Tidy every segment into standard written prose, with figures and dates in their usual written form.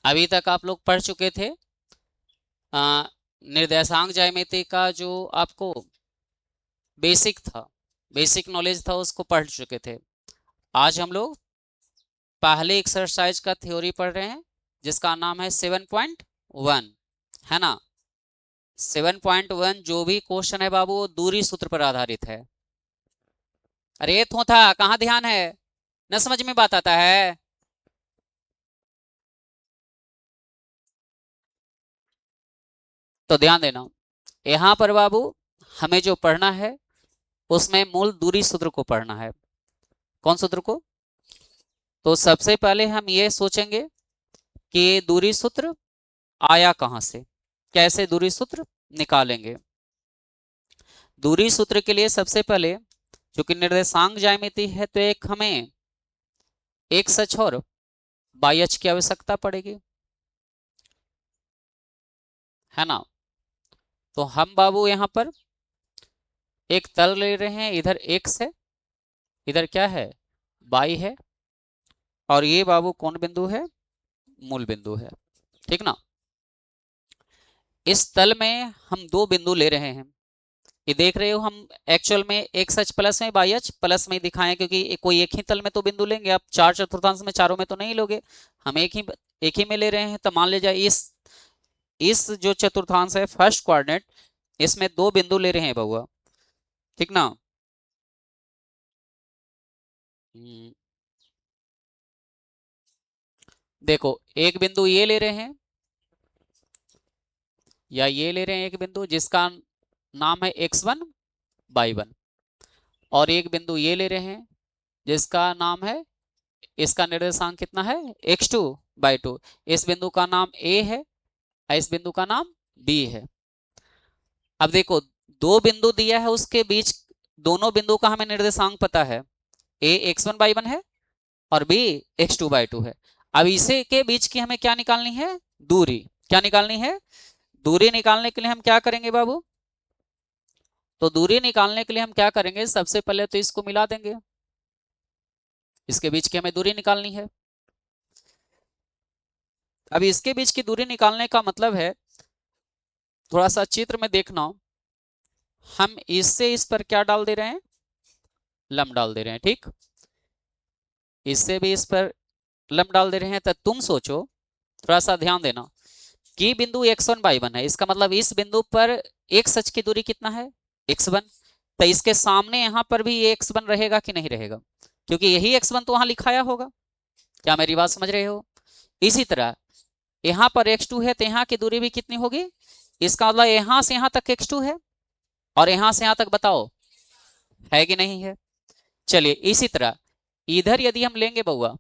अभी तक आप लोग पढ़ चुके थे निर्देशांक ज्यामिति का जो आपको बेसिक था, बेसिक नॉलेज था, उसको पढ़ चुके थे। आज हम लोग पहले एक्सरसाइज का थ्योरी पढ़ रहे हैं जिसका नाम है 7.1, है ना। 7.1 जो भी क्वेश्चन है बाबू वो दूरी सूत्र पर आधारित है। अरे थोथा कहाँ ध्यान है, न समझ में बात आता है। तो ध्यान देना, यहाँ पर बाबू हमें जो पढ़ना है उसमें मूल दूरी सूत्र को पढ़ना है। कौन सूत्र को? तो सबसे पहले हम ये सोचेंगे कि ये दूरी सूत्र आया कहां से, कैसे दूरी सूत्र निकालेंगे। दूरी सूत्र के लिए सबसे पहले क्योंकि निर्देशांक ज्यामिति है तो एक हमें एक्स अक्ष और वाई अक्ष की आवश्यकता पड़ेगी, है ना। तो हम बाबू यहाँ पर एक तल ले रहे हैं, इधर एक्स है, इधर क्या है, वाई है, और ये बाबू कौन बिंदु है, मूल बिंदु है, ठीक ना। इस तल में हम दो बिंदु ले रहे हैं, ये देख रहे हो। हम एक्चुअल में एक्स अक्ष प्लस में वाई अक्ष प्लस में दिखाएं क्योंकि कोई एक ही तल में तो बिंदु लेंगे, आप चार चतुर्थांश में चारों में तो नहीं लोगे, हम एक ही में ले रहे हैं। तो मान लीजिए इस जो चतुर्थांश है फर्स्ट क्वाड्रेंट, इसमें दो बिंदु ले रहे हैं बउआ, ठीक ना। हम्म, देखो एक बिंदु ये ले रहे हैं या ये ले रहे हैं, एक बिंदु जिसका नाम है x1 y1, और एक बिंदु ये ले रहे हैं जिसका नाम है, इसका निर्देशांक कितना है, x2/2। इस बिंदु का नाम a है और इस बिंदु का नाम b है। अब देखो दो बिंदु दिया है, उसके बीच दोनों बिंदु का हमें निर्देशांक पता है, a x1/1 है और b x2/2 है। अब इसे के बीच की हमें क्या निकालनी है, दूरी। क्या निकालनी है, दूरी निकालने के लिए हम क्या करेंगे बाबू, तो दूरी निकालने के लिए हम क्या करेंगे, सबसे पहले तो इसको मिला देंगे, इसके बीच की हमें दूरी निकालनी है। अब इसके बीच की दूरी निकालने का मतलब है, थोड़ा सा चित्र में देखना, हम इससे इस पर क्या डाल दे रहे हैं, लंब डाल दे रहे हैं, ठीक। इससे भी इस पर लंब डाल दे रहे हैं। तो तुम सोचो, थोड़ा सा ध्यान देना कि बिंदु x1/1 है, इसका मतलब इस बिंदु पर एक सच की दूरी कितना है, x1। तो इसके सामने यहां पर भी ये x1 रहेगा कि नहीं रहेगा, क्योंकि यही x1 तो वहां लिखाया होगा। क्या मेरी बात समझ रहे हो? इसी तरह यहां पर x2 है तो यहां की दूरी भी कितनी होगी, इसका मतलब यहां से यहां तक x2 है और यहां से यहां तक बताओ है कि नहीं है। चलिए इसी तरह इधर यदि हम लेंगे बउआ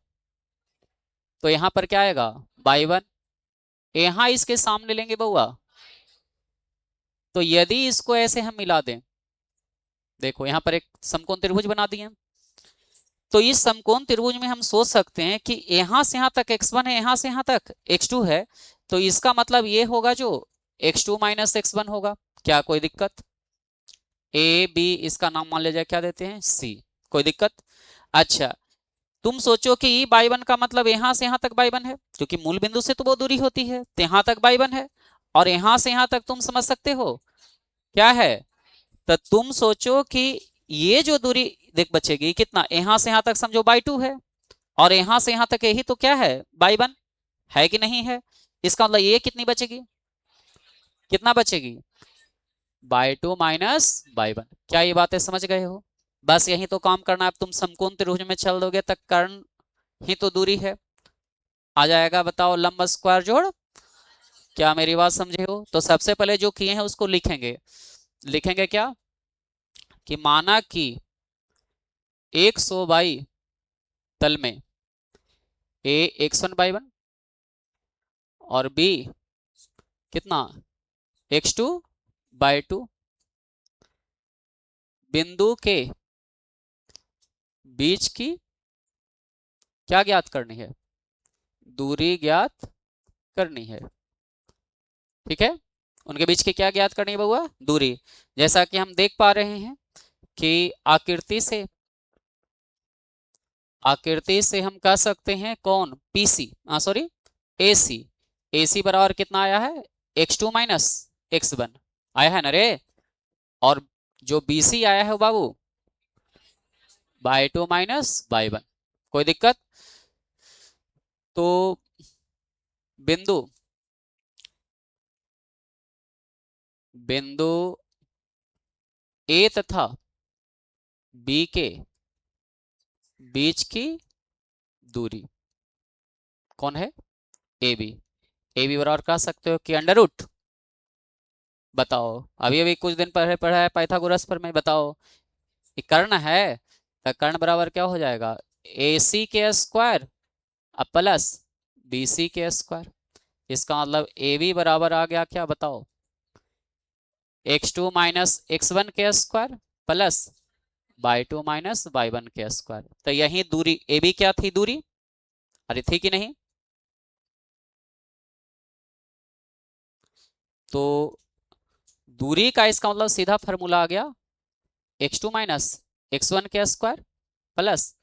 तो यहां पर क्या आएगा, y1। यहां इसके सामने लेंगे बउआ, तो यदि इसको ऐसे हम मिला दें, देखो यहां पर एक समकोण त्रिभुज बना दिए, तो इस समकोण त्रिभुज में हम सोच सकते हैं कि यहां से यहां तक x1 है, यहां से यहां तक x2 है, तो इसका मतलब ये होगा जो x2 माइनस x1 होगा। क्या कोई दिक्कत? ए बी इसका नाम मान लीजिए क्या देते हैं, सी। कोई दिक्कत? अच्छा, तुम सोचो कि y1 का मतलब यहां से यहां तक y1 है, क्योंकि मूल बिंदु से तो वो दूरी होती है, तो यहां तक y1 है, और यहां से यहां तक तुम समझ सकते हो क्या है। तो तुम सोचो कि ये जो दूरी देख बचेगी कितना, यहां से यहां तक समझो y2 है, और यहां से यहां तक यही तो क्या है, y1 है कि नहीं है। इसका मतलब ये कितनी बचेगी, कितना बचेगी, y2 माइनस y1। क्या ये बातें समझ गए हो? बस यही तो काम करना है। अब तुम समकोण त्रिभुज में चल दोगे तक कर्ण ही तो दूरी है, आ जाएगा। बताओ लंब स्क्वायर जोड़, क्या मेरी बात समझे हो? तो सबसे पहले जो किए हैं उसको लिखेंगे, लिखेंगे क्या कि माना कि 100 बाई तल में a x1/1 और b कितना, x2/2, बिंदु के बीच की क्या ज्ञात करनी है, दूरी ज्ञात करनी है, ठीक है। उनके बीच की क्या ज्ञात करनी है बउआ, दूरी। जैसा कि हम देख पा रहे हैं कि आकृति से हम कह सकते हैं कौन, पीसी, सॉरी एसी, AC बराबर कितना आया है, x2 माइनस x1 आया है ना रे। और जो BC आया है बाबू बाई 2 माइनस बाई 1। कोई दिक्कत? तो बिंदु बिंदु A तथा B के बीच की दूरी कौन है, AB। AB बराबर कह सकते हो कि अंडर रूट। बताओ, अभी अभी कुछ दिन पहले पढ़ा है पाइथागोरस पर, मैं बताओ ये कर्ण है, तो कर्ण बराबर क्या हो जाएगा, AC के स्क्वायर अब प्लस BC के स्क्वायर। इसका मतलब AB बराबर आ गया क्या बताओ, x2 माइनस x1 के square plus by 2 minus by 1 के स्क्वायर। तो यही दूरी AB क्या थी दूरी, अरे थी कि नहीं। तो दूरी का इसका मतलब सीधा फॉर्मूला आ गया x2 माइनस x1 के square plus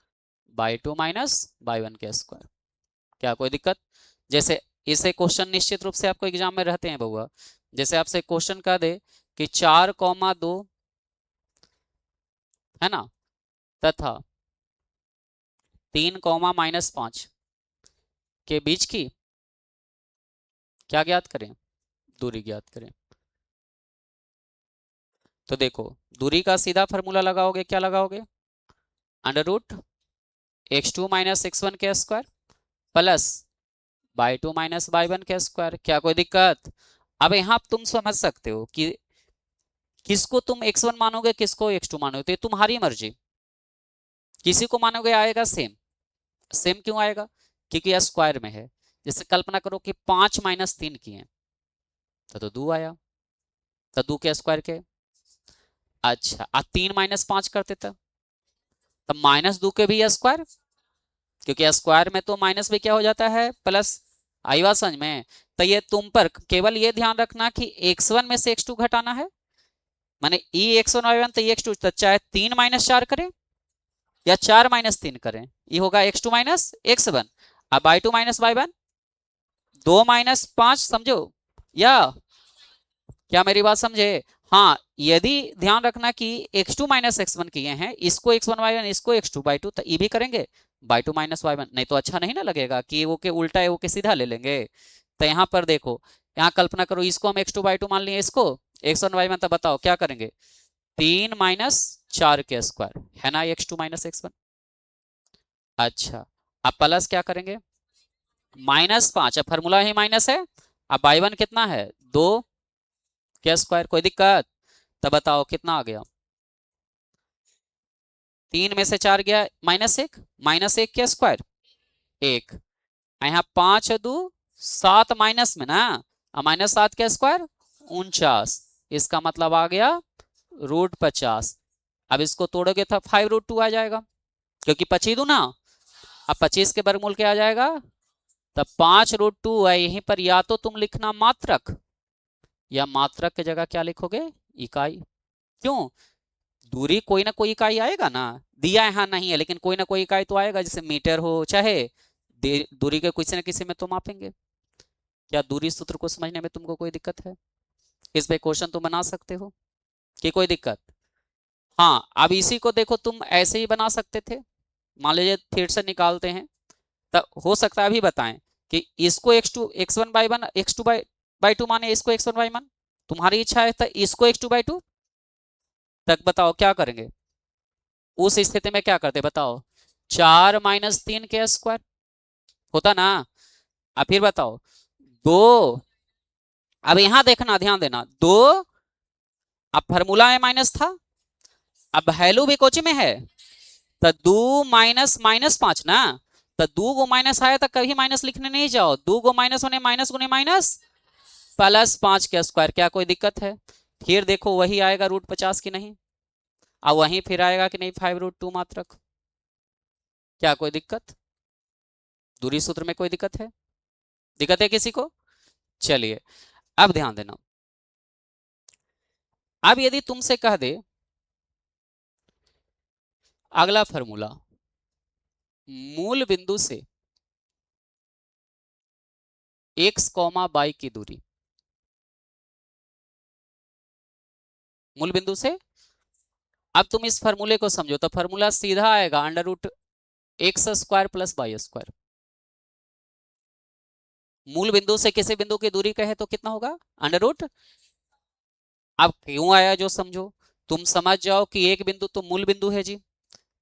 by 2 minus by 1 के स्क्वायर। क्या कोई दिक्कत? जैसे इसे क्वेश्चन निश्चित रूप से आपको एग्जाम में रहते हैं बउआ, जैसे आपसे क्वेश्चन कह दे कि 4,2 है ना, तथा 3,-5 के बीच की क्या ज्ञात करें, दूरी ज्ञात करें। तो देखो दूरी का सीधा फॉर्मूला लगाओगे, क्या लगाओगे, under root x2 minus x1 के square plus by 2 minus by 1 के स्क्वायर। क्या कोई दिक्कत? अब यहां तुम समझ सकते हो कि किसको तुम x1 मानोगे किसको x2 मानोगे, तो ये तुम्हारी मर्जी। किसी को मानोगे आएगा सेम। सेम क्यों आएगा, क्योंकि यह स्क्वायर में है। जैसे कल्पना करो कि 5 - 3 किए तो 2 आया, तो 2 के स्क्वायर के। अच्छा, 3 - 5 करते तब -2 के भी स्क्वायर, क्योंकि स्क्वायर में तो माइनस भी क्या हो जाता है प्लस। आई बात समझ में। तो ये तुम पर केवल ये ध्यान रखना कि x1 में से x2 घटाना है, माने ई x1 y1 तो x2, तो चाहे 3 - 4 करें या 4 - 3 करें, ये होगा x2 माइनस x1। अब बाई 2 माइनस बाई 1, 2 - 5 समझो, या क्या मेरी बात समझे। हाँ, यदि ध्यान रखना कि x2 माइनस x1 किए हैं, इसको x1 y1 इसको x2 बाई 2, तो ये भी करेंगे बाई 2 माइनस वाई 1, नहीं तो अच्छा नहीं ना लगेगा कि वो के उल्टा है वो के सीधा ले लेंगे। तो यहाँ पर देखो, यहाँ कल्पना करो इसको हम x2 बाई 2 मान लिए, इसको x1 y1, तो बताओ क्या करेंगे, 3 - 4 के स्क्वायर है ना x2 माइनस x1। अच्छा, अब प्लस क्या करेंगे, -5, अब फॉर्मूला ही माइनस है। अब बाई 1 कितना है, 2 के स्क्वायर। कोई दिक्कत? तब बताओ कितना आ गया, 3 में से 4 गया -1, -1 के स्क्वायर 1, यहाँ 5 - 2 = 7 माइनस में ना, -7 के स्क्वायर 49। इसका मतलब आ गया √50। अब इसको तोड़ोगे तो 5√2 आ जाएगा, क्योंकि 25 दूना, अब 25 के वर्गमूल क्या आ जाएगा, तब 5√2 है। यहीं पर या तो तुम लिखना मात्रक, या मात्रक की जगह क्या लिखोगे, इकाई। क्यों, दूरी कोई ना कोई इकाई आएगा ना, दिया यहाँ नहीं है लेकिन कोई ना कोई इकाई तो आएगा, जैसे मीटर हो चाहे दूरी के किसी न किसी में तो मापेंगे। क्या दूरी सूत्र को समझने में तुमको कोई दिक्कत है, इस पे क्वेश्चन तुम बना सकते हो कि कोई दिक्कत। हाँ, अब इसी को देखो तुम ऐसे ही बना सकते थे, मान लीजिए थेट से निकालते हैं, तब हो सकता है अभी बताएं कि इसको x2 x1 by 1 x2 by 2 माने, इसको x1 बाई 1, तुम्हारी इच्छा है तो इसको x2 बाई 2 तक। बताओ क्या करेंगे, उस स्थिति में क्या करते बताओ, 4 - 3 के स्क्वायर होता ना। अब फिर बताओ, 2, अब यहां देखना ध्यान देना, 2, अब फॉर्मूला में माइनस था, अब वैल्यू भी कोची में है, तो 2 - -5 ना, तो 2 गो माइनस आया तो कभी माइनस लिखने नहीं जाओ, 2 गो माइनस होने माइनस गुने माइनस +5 के स्क्वायर। क्या कोई दिक्कत है? फिर देखो वही आएगा √50 की नहीं, अब वहीं फिर आएगा कि नहीं 5√2 मात्रक। क्या कोई दिक्कत, दूरी सूत्र में कोई दिक्कत है, दिक्कत है किसी को? चलिए अब ध्यान देना, अब यदि तुमसे कह दे अगला फॉर्मूला, मूल बिंदु से एक्स कॉमा बाई की दूरी मूल बिंदु से। अब तुम इस फॉर्मूले को समझो तो फॉर्मूला सीधा आएगा under root x square plus y square. मूल बिंदु से किसी बिंदु की दूरी कहे तो कितना होगा अंडर रूट। अब क्यों आया जो समझो, तुम समझ जाओ कि एक बिंदु तो मूल बिंदु है जी,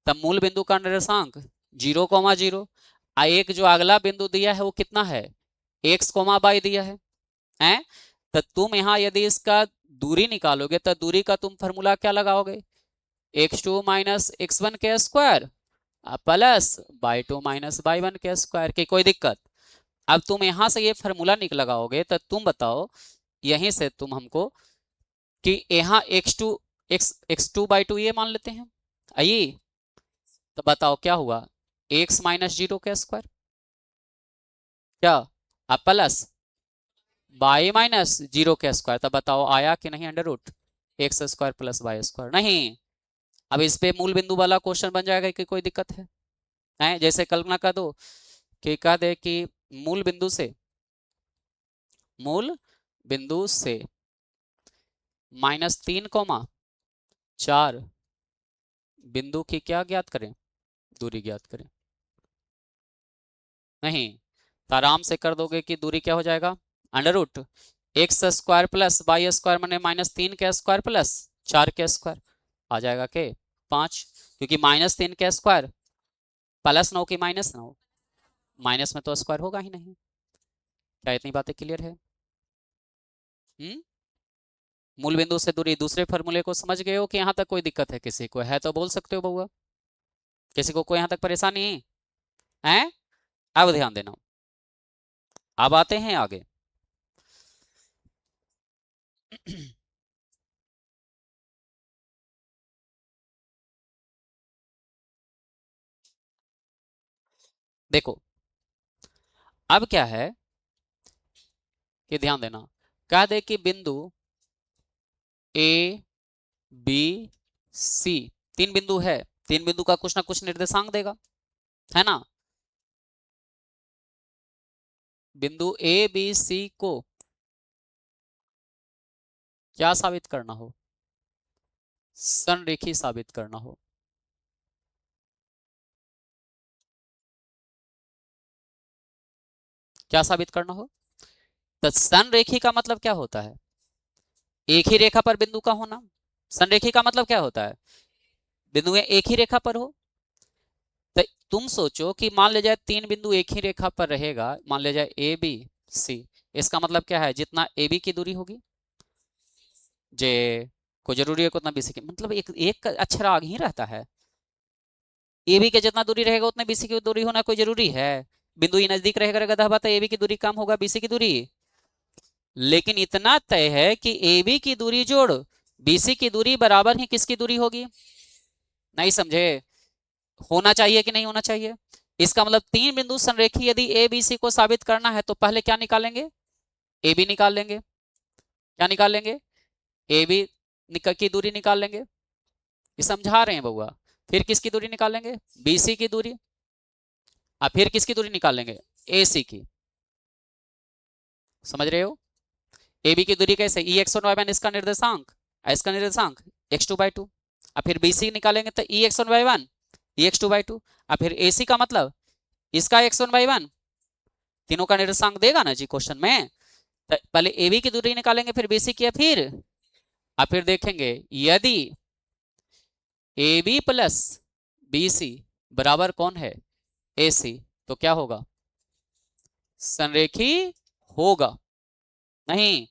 तब मूल बिंदु का निर्देशांक 0,0। एक जो अगला बिंदु दिया है वो कितना है एक्स कोमा बाई दिया है तो तुम यहां यदि इसका दूरी निकालोगे तो दूरी का तुम फॉर्मूला क्या लगाओगे x2 माइनस x1 के square plus y2 minus y1 के स्क्वायर की कोई दिक्कत। अब तुम यहां से ये फॉर्मूला लगाओगे तो तुम बताओ यहीं से तुम हमको कि यहाँ x2 ये मान लेते हैं आइए, तो बताओ क्या हुआ x माइनस 0 का स्क्वायर क्या अब प्लस y माइनस 0 का स्क्वायर, तब बताओ आया कि नहीं under root x square plus y square नहीं। अब इस पे मूल बिंदु वाला क्वेश्चन बन जाएगा कि कोई दिक्कत है जैसे कल्पना कर दो कि कह दे कि मूल बिंदु से -3,4 बिंदु की क्या ज्ञात करें दूरी ज्ञात करें। नहीं तो आराम से कर दोगे कि दूरी क्या हो जाएगा under root x square plus y square मैंने -3 के स्क्वायर प्लस 4 के स्क्वायर आ जाएगा के 5, क्योंकि -3 के स्क्वायर +9 की -9 माइनस में तो स्क्वायर होगा ही नहीं। क्या इतनी बातें क्लियर है? मूल बिंदु से दूरी दूसरे फॉर्मूले को समझ गए हो कि यहाँ तक कोई दिक्कत है किसी को है तो बोल सकते हो बउआ, किसी को कोई यहाँ तक परेशानी है? अब ध्यान देना, अब आते हैं आगे। देखो अब क्या है कि ध्यान देना, कह दे कि बिंदु ए बी सी 3 बिंदु है, 3 बिंदु का कुछ ना कुछ निर्देशांक देगा है ना। बिंदु ए बी सी को क्या साबित करना हो संरेखी साबित करना हो। क्या साबित करना हो तो संरेखी का मतलब क्या होता है एक ही रेखा पर बिंदु का होना। संरेखी का मतलब क्या होता है बिंदु एक ही रेखा पर हो। तो तुम सोचो कि मान ले जाए 3 बिंदु एक ही रेखा पर रहेगा, मान ले जाए ए बी सी, इसका मतलब क्या है जितना ए बी की दूरी होगी जे को जरूरी है उतना बीसी की, मतलब एक अक्षर आगे ही रहता है। ए बी के जितना दूरी रहेगा उतना बीसी की दूरी होना कोई जरूरी है। बिंदु ये नजदीक रहेगा तो ए बी की दूरी कम होगा बीसी की दूरी, लेकिन इतना तय है कि ए बी की दूरी जोड़ बीसी की दूरी बराबर ही किसकी दूरी होगी। नहीं समझे? होना चाहिए कि नहीं होना चाहिए। इसका मतलब 3 बिंदु संरेखी यदि ए बी सी को साबित करना है तो पहले क्या निकालेंगे ए बी निकाल लेंगे। क्या निकाल लेंगे ए बी की दूरी निकाल लेंगे, ये समझा रहे हैं बउआ। फिर किसकी दूरी निकालेंगे बी सी की दूरी, और फिर किसकी दूरी निकाल लेंगे ए सी की। समझ रहे हो? ए बी की दूरी कैसे ई एक्स वन वाई वन इसका निर्देशांक इसका निर्देशांक x2/2, और फिर बी सी निकालेंगे तो E X one by one E x2/2, और फिर ए सी का मतलब इसका x1/1 तीनों का निर्देशांक देगा ना जी क्वेश्चन में। तो पहले ए बी की दूरी निकालेंगे फिर बी सी की, फिर देखेंगे यदि A B plus B C बराबर कौन है ए सी तो क्या होगा संरेखी होगा। नहीं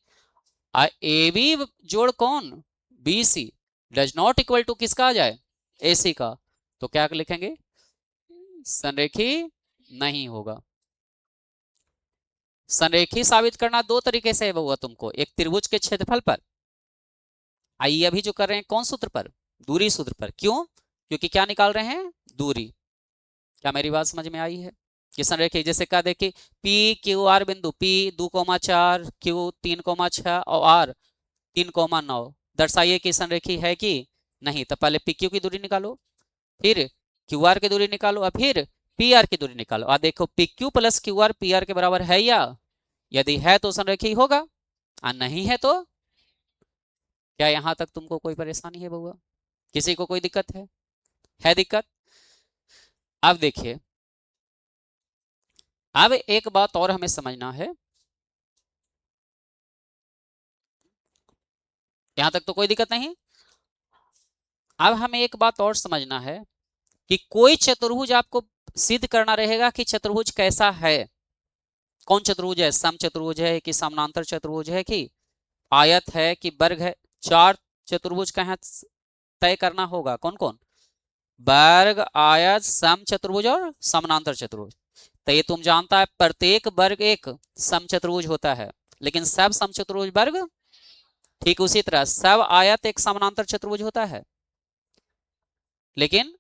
ए बी जोड़ कौन B C does not equal to किसका आ जाए ए सी का, तो क्या लिखेंगे संरेखी नहीं होगा। संरेखी साबित करना दो तरीके से है बउआ तुमको, एक त्रिभुज के क्षेत्रफल पर, आइए अभी जो कर रहे हैं कौन सूत्र पर दूरी सूत्र पर। क्यों? क्योंकि क्या निकाल रहे हैं दूरी। क्या मेरी बात समझ में आई है कि संरेखी जैसे कह दे कि पी क्यू आर बिंदु पी 2,4 क्यू 3,6 और आर 3,9 दर्शाइए कि संरेखी है कि नहीं। तो पहले पी क्यू की दूरी निकालो, फिर क्यू आर की दूरी निकालो, और फिर पी आर की दूरी निकालो। और देखो P Q plus Q R P R के बराबर है या यदि है तो संरेखी होगा और नहीं है तो क्या यहां तक तुमको कोई परेशानी है बउआ? किसी को कोई दिक्कत है दिक्कत? अब देखिए, अब एक बात और हमें समझना है, यहां तक तो कोई दिक्कत नहीं। अब हमें एक बात और समझना है कि कोई चतुर्भुज आपको सिद्ध करना रहेगा कि चतुर्भुज कैसा है। कौन चतुर्भुज है? सम चतुर्भुज है कि समानांतर चतुर्भुज है कि आयत है कि वर्ग है? चार चतुर्भुज का है तय करना होगा। कौन कौन? वर्ग, आयत, सम चतुर्भुज और समानांतर चतुर्भुज। तो ये तुम जानता है प्रत्येक वर्ग एक सम चतुर्भुज होता है, लेकिन सब सम चतुर्भुज वर्ग, ठीक उसी तरह सब आयत एक समानांतर चतुर्भुज होता है। लेकिन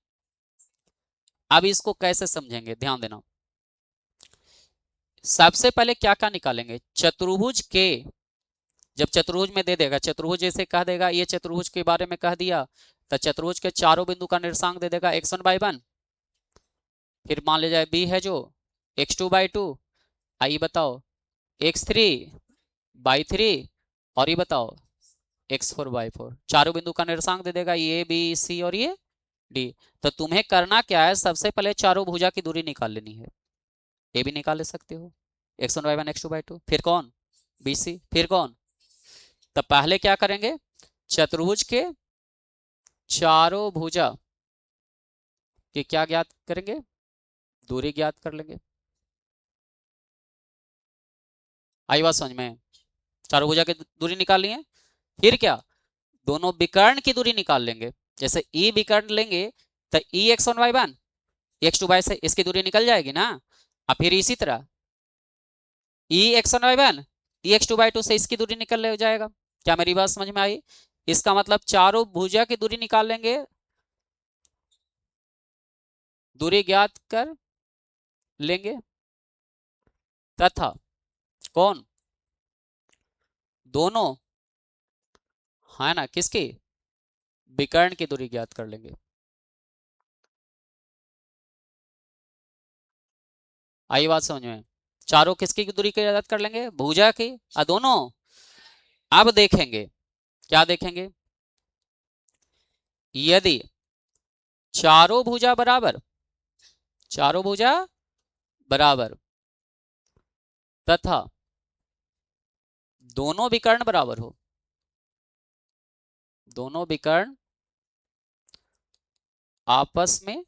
अब इसको कैसे समझेंगे, ध्यान देना। सबसे पहले क्या क्या निकालेंगे? चतुर्भुज के, जब चतुर्भुज में दे देगा, चतुर्भुज जैसे कह देगा ये चतुर्भुज के बारे में कह दिया, तो चतुर्भुज के चारों बिंदु का निर्देशांक दे देगा x1/1। फिर मान ले जाए b है जो x2/2। आइए बताओ x3/3 और ये बताओ x4/4। चारों बिंदु का निर्देशांक दे देगा ये b c और ये d। तो तुम्हें करना क्या है, सबसे पहले चारों भुजा की दूरी निकाल लेनी है। ये भी निकाल ले सकते हो, x1/1 x2/2। फिर कौन? bc। फिर कौन? तो पहले क्या करेंगे, चतुर्भुज के चारों भुजा की क्या ज्ञात करेंगे? दूरी ज्ञात कर लेंगे। आई बात समझ में? चारों भुजा की दूरी निकाल लिए। फिर क्या, दोनों विकर्ण की दूरी निकाल लेंगे। जैसे ई विकर्ण लेंगे तो ई x1/1 x2 से इसकी दूरी निकल जाएगी ना। अब फिर इसी तरह ई x1/1 ई x2/2 से इसकी दूरी निकल जाएगा। क्या मेरी बात समझ में आई? इसका मतलब चारों भुजा की दूरी निकाल लेंगे, दूरी ज्ञात कर लेंगे, तथा कौन? दोनों, है ना, किसकी? विकर्ण की दूरी ज्ञात कर लेंगे। आई बात समझ में? चारों किसकी दूरी की ज्ञात कर लेंगे? भुजा की। दोनों। अब देखेंगे, क्या देखेंगे? यदि चारों भुजा बराबर, चारों भुजा बराबर तथा दोनों विकर्ण बराबर हो, दोनों विकर्ण आपस में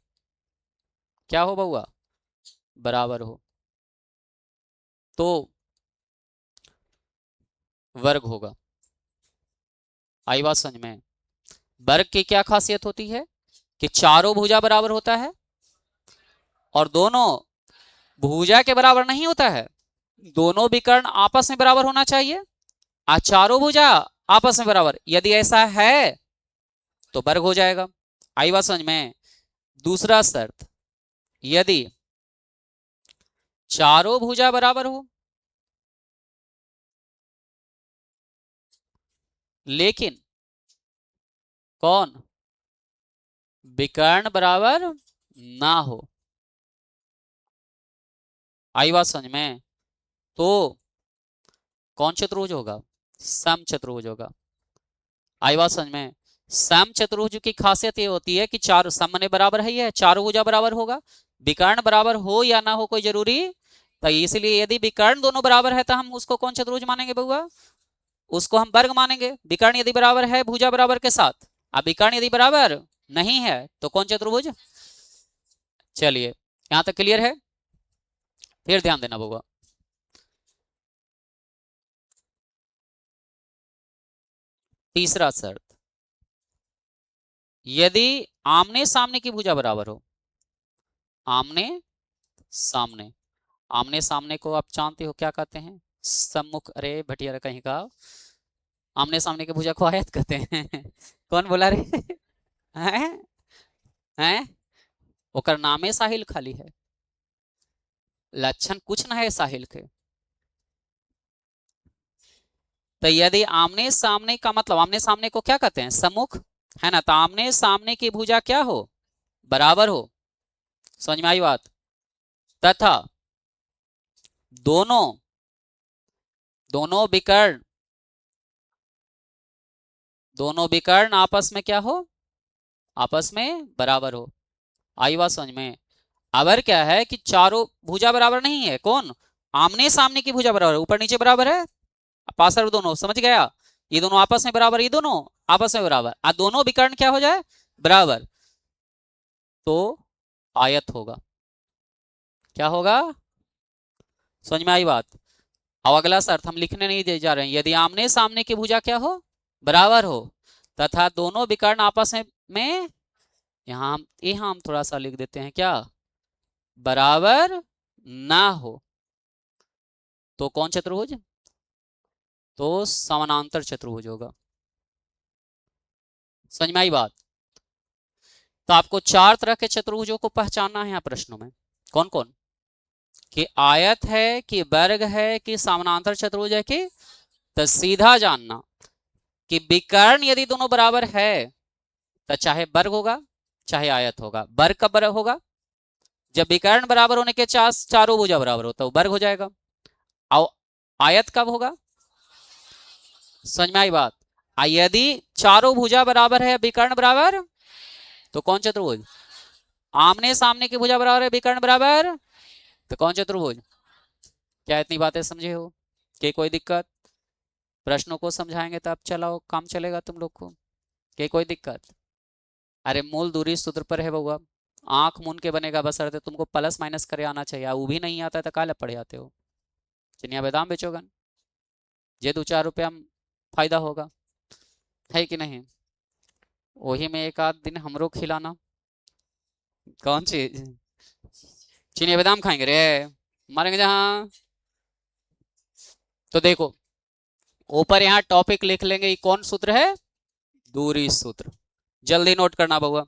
क्या हो बउआ? बराबर हो, तो वर्ग होगा। आई बात समझ में? वर्ग की क्या खासियत होती है कि चारों भुजा बराबर होता है और दोनों भुजा के बराबर नहीं होता है। दोनों विकर्ण आपस में बराबर होना चाहिए और चारों भुजा आपस में बराबर। यदि ऐसा है तो वर्ग हो जाएगा। आई बात समझ में? दूसरा शर्त, यदि चारों भुजा बराबर हो लेकिन कौन? विकर्ण बराबर ना हो। आई बात समझ में? तो कौन चतुर्भुज होगा? सम चतुर्भुज होगा। आई बात समझ में? सम चतुर्भुज की खासियत ये होती है कि चार सम ने बराबर है, चारों भुजा बराबर होगा। विकर्ण बराबर हो या ना हो कोई जरूरी, तो इसलिए यदि विकर्ण दोनों बराबर है तो हम उसको कौन चतुर्भुज मानेंगे बउआ? उसको हम वर्ग मानेंगे। विकर्ण यदि बराबर है भुजा बराबर के साथ, अब विकर्ण यदि बराबर नहीं है तो कौन चतुर्भुज? चलिए, यहां तक क्लियर है? फिर ध्यान देना बउआ, तीसरा शर्त, यदि आमने सामने की भुजा बराबर हो, आमने सामने, आमने सामने को आप जानते हो क्या कहते हैं? सम्मुख। अरे भटियारा कहीं का, आमने सामने की भुजा को आयत कहते हैं। कौन बोला रे? हैं? हैं? ओकर नामे साहिल खाली है, लक्षण कुछ ना है साहिल के। तो यदि आमने सामने का मतलब, आमने सामने को क्या कहते हैं? सम्मुख, है ना। तो आमने सामने की भुजा क्या हो? बराबर हो। समझ में आई बात? तथा दोनों दोनों विकर्ण आपस में क्या हो, आपस में बराबर हो। आई बात समझ में। अगर क्या है कि चारों भुजा बराबर नहीं है, कौन, आमने सामने की भुजा बराबर है, ऊपर नीचे बराबर है, पार्श्व दोनों, समझ गया, ये दोनों आपस में बराबर, ये दोनों आपस में बराबर, दोनों विकर्ण क्या हो जाए, बराबर, तो आयत होगा। क्या होगा, समझ में आई बात। अब अगला शर्त हम लिखने नहीं दे जा रहे हैं, यदि आमने सामने की भुजा क्या हो, बराबर हो, तथा दोनों विकर्ण आपस में यहाँ हम थोड़ा सा लिख देते हैं क्या, बराबर ना हो, तो कौन चतुर्भुज, तो समानांतर चतुर्भुज होगा। समझ में आई बात। तो आपको चार तरह के चतुर्भुजों को पहचानना है यहाँ प्रश्नों में, कौन कौन, कि आयत है कि वर्ग है कि समानांतर चतुर्भुज है कि, तो सीधा जानना कि विकर्ण यदि दोनों बराबर है तो चाहे वर्ग होगा चाहे आयत होगा। वर्ग कब बराबर होगा, जब विकर्ण बराबर होने के चारों भुजा बराबर हो तो वर्ग हो जाएगा। और आयत कब होगा, समझ में आई बात। यदि चारों भुजा बराबर है विकर्ण बराबर, तो कौन चतुर्भुज, आमने सामने की भुजा बराबर है विकर्ण बराबर, तो कौन चतुर्भुज। क्या इतनी बातें समझे हो कि कोई दिक्कत, प्रश्नों को समझाएंगे तब चलाओ काम चलेगा तुम लोग को, कि कोई दिक्कत। अरे मूल दूरी सूत्र पर है बउआ, आंख मूंद के बनेगा, बस रहते तुमको प्लस माइनस करे आना चाहिए, वो भी नहीं आता तो काले पड़ जाते हो। चिनिया बादाम बेचोगन, ये 2-4 रुपया फायदा होगा, है कि नहीं, वही में एक आध दिन हमरो खिलाना। कौन चीज, चिनिया बादाम खाएंगे रे, मारेंगे जहां। तो देखो ऊपर यहाँ टॉपिक लिख लेंगे, ये कौन सूत्र है, दूरी सूत्र, जल्दी नोट करना बउआ।